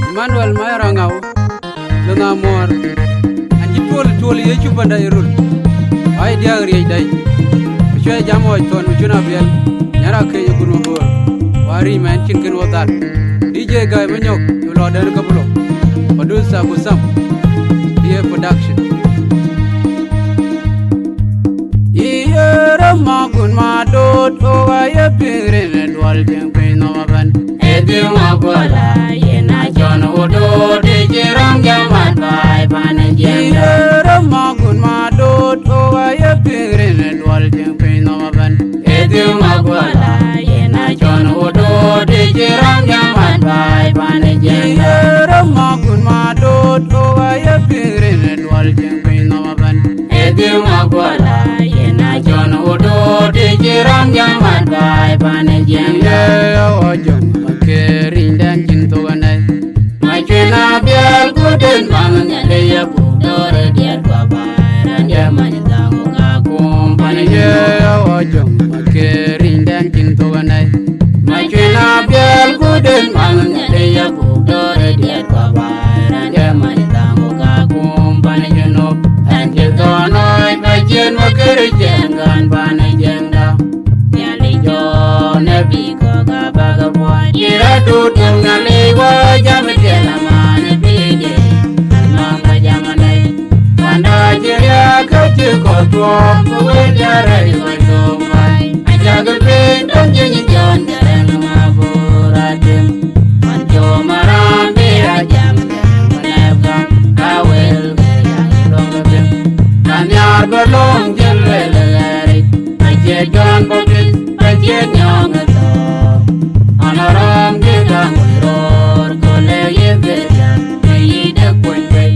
Emmanuel Mayrangau langa mor anji tol yechu banda irul ay diagri dai choy jamo ton chuna biel nyara ke yugunu bo wari man kin kin wotal DJ guy manyok lo dan kabulo producer kusam here production yera magun madot o ay pire dwal jeng pino ban edi magola yena jon odo de jeram jamat bai panajeng yera magun madot o ay pire dwal jeng pino ban edi magola yena jon odo de jeram jamat bai panajeng yera magun madot o ay pire dwal jeng pino ban edi magola John Odo de Jiram Jamat Bai Panajeng Ojon Makerin dan Cintu Ganai Macena biar kuden bangun Daya Budore dia dua baran Dia manjang ngakum Panajeng Ojon Makerin dan Cintu Ganai Macena biar kuden bangun Daya Budore dia dua baran Dia manjang ngakum Panajeng Anjetonoy Kajen Makerjen Gan Panajeng Nyali jo Nebi Koga Bagabuan Ira Dudung Naliwa Jamadela Mane Pide Almanga Jamanai Wanda Jiria Kaji Kotua Kuweda Rai Wadomai Ajagal Bintang Jenyi Jon Jareng Maburadim Manjo Marambi Rajam Menebgang Kawel Nyar belum jelek, ajet John Bobit, ajet nyong itu. Anoram kita mundur, kolegi beja, meyidak punjai.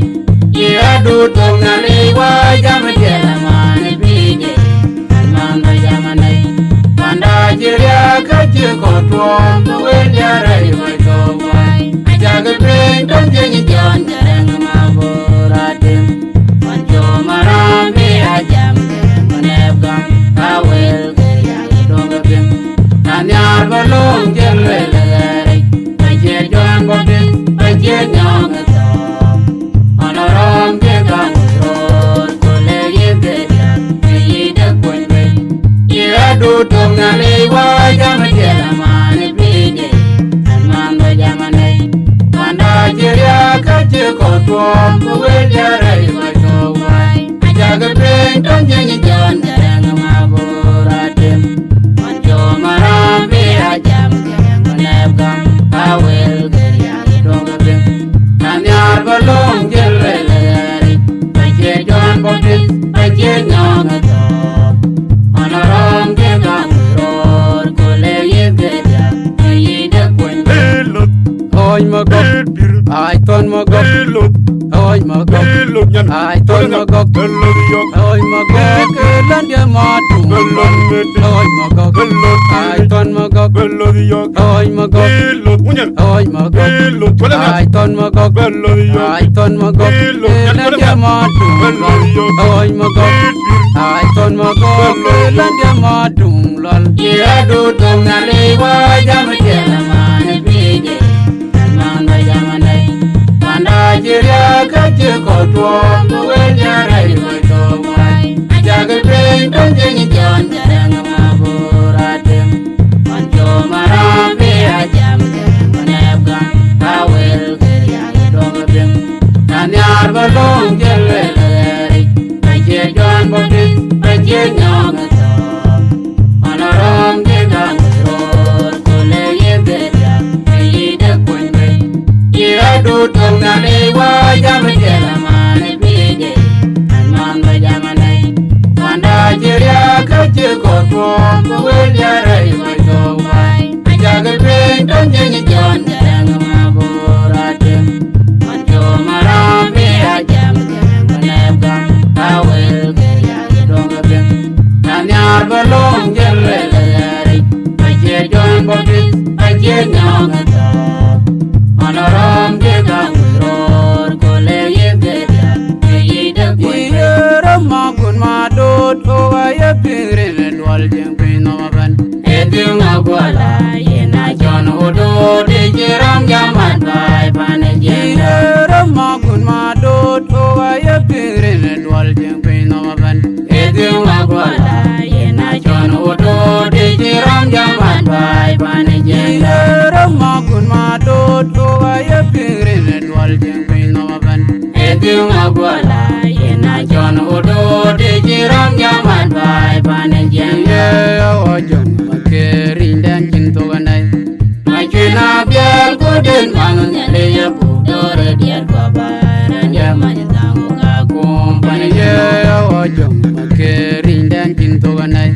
Ia duduk nali wajah menjelaman biji, alman bajamanai. Panda jiria kaji kotua, kuwenjarai wadomai. Ajagal bintang jenyi John jarang maburadim. Marambi ajam menebgang kawel geriang dongabim Nanyar balong jelwe lagari Bajet John Bobit, bajet nyong etom Anorom jegang urut kolegi geriang Meyidak punjai Ia dudung nali wajah menjelaman bide Alman bajamanai Panda jiria kaji kotua kuwejarai wadomai Jaga bintang jenyi Jon jarang maburadim Manjo marambi ajam jarang menebgang Kawel geriang dongabim Nanyar balong jelwe lagari Bajet John Bobit, bajet nyong etom Anorom jegang urut kolegi geriang Meyidak punjai Hoy magok, ay ton magok Hoy magok, ay ton magok Hoy magok, lan dia madu Hoy magok, ay ton magok Hoy magok, hoy magok Ay ton magok, ay ton magok Lan dia madu Hoy magok, ay ton magok Lan dia madu Ia dudung nali wajah menjelaman biji Panda jiria kaji kotua kuwenjarai wadomai Ajagal bintang jenyi Jon jarang maburadim Manjo marambi ajam menebgang Kawel geriang dongabim Nanyar balong jelwe lagari Bajet John Bobit, bajet nyong etom Anorom jegang urut kolegi geriang Meyidak punjai Ia dudung nali wajah menjelaman bide Alman bajamanai Panda jiria kaji kotua kuwenjarai wadomai Ajagal bintang jenyi Jon jarang maburadim Manjo marambi ajam jarang menebgang Kawel geriang dongabim Nanyar balong jelwe lagari Bajet John Bobit, bajet nyong etom Anorom jegang urut kolegi geriang Meyidak punjai Iyera magun madot o ay pire dwal jeng pino ban Edi magola yena John Odo de china biel kudin man nyale ya budore dial babaran ya manyangu ngakum panije ojong makerin dan kinto ganai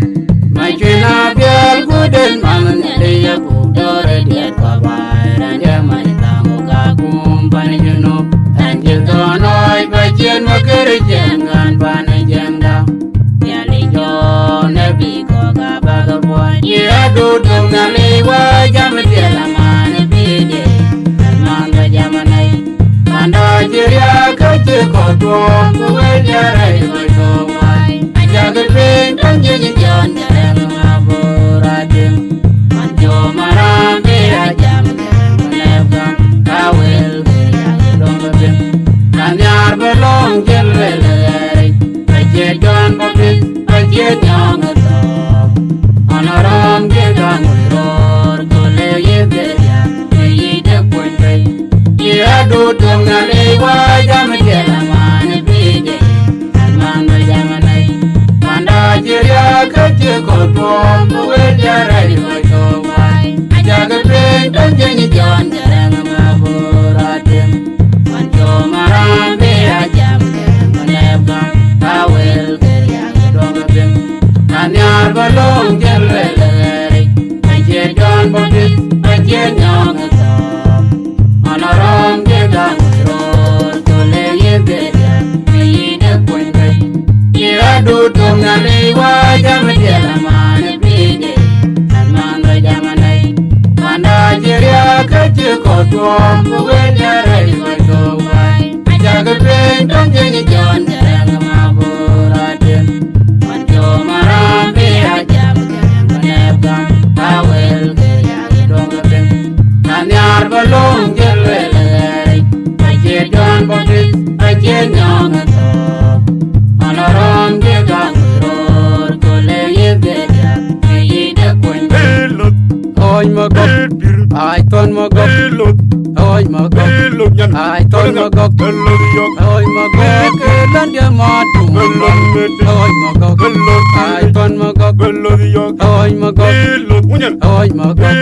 china biel kudin man nyale ya budore dial babaran ya manyangu ngakum panije no anjil donoi bajen makerjen gan panijenda nyale jo nabi ko gabagabon ya dudung ngale wa jam diala man bide man ga jamanai manda jiria kaje ko tuom kuwe jarai ko to wai ajagat pin kan jeni jon jarang maburadim man jo maram be ajam lebam kawel ya dong bim nanyar belong jelele aje jon bobis aje nyong to anaram ge gang ror kole ye beria ye de pointe ye do tum ngale wa jam jela man bide man jamanai manda jiria kaje ko tom we jarai ko to wai ajaga pen tan jeni jon jarang maburadim man jo maram be ajam lebam kawel ge ya dong bim nanyar balong jelele aje jon bobis aje nyong to anaram ge gang ror kole ye beria ye de pointe ye adu tum ngale wa jam diala man bide man ga jamanai manda jiria kaje ko tuom we jarai ko to wai ajaga pen tan jeni jon jarang maburadim man jo maram be ajam lebam kawel ge ya dong bim nanyar balong jelele aje jon bobis aje nyong to anaram ge gang ror kole ye beria ye de pointe oi magok ai ton magok oi magok ai ton magok oi magok lan dia matu oi magok ai ton magok oi magok oi magok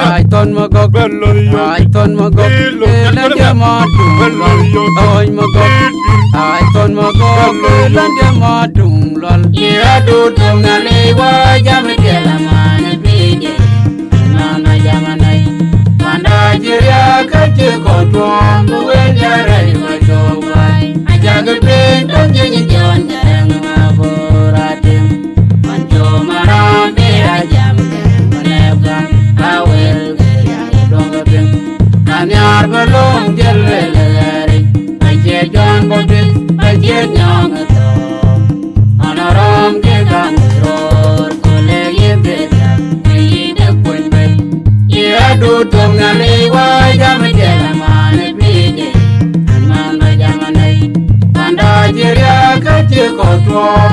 ai ton magok ai ton magok lan dia matu oi magok ai ton magok lan dia matu lol ye adu tum ngale wa jam diala man bide mama jamanai manda jiria kaje ko tuom we jarai ko to wai ajaga pen tan jeni jon jarang maburadim man jo maram be ajam lebam kawel ge ya dong bim nanyar balong jelele aje jon bobis aje nyong to anaram ge gang ror kole ye beria ye de pointe ye adu tum ngale wa jam diala man bide man ga jamanai manda jiria kaje ko tuom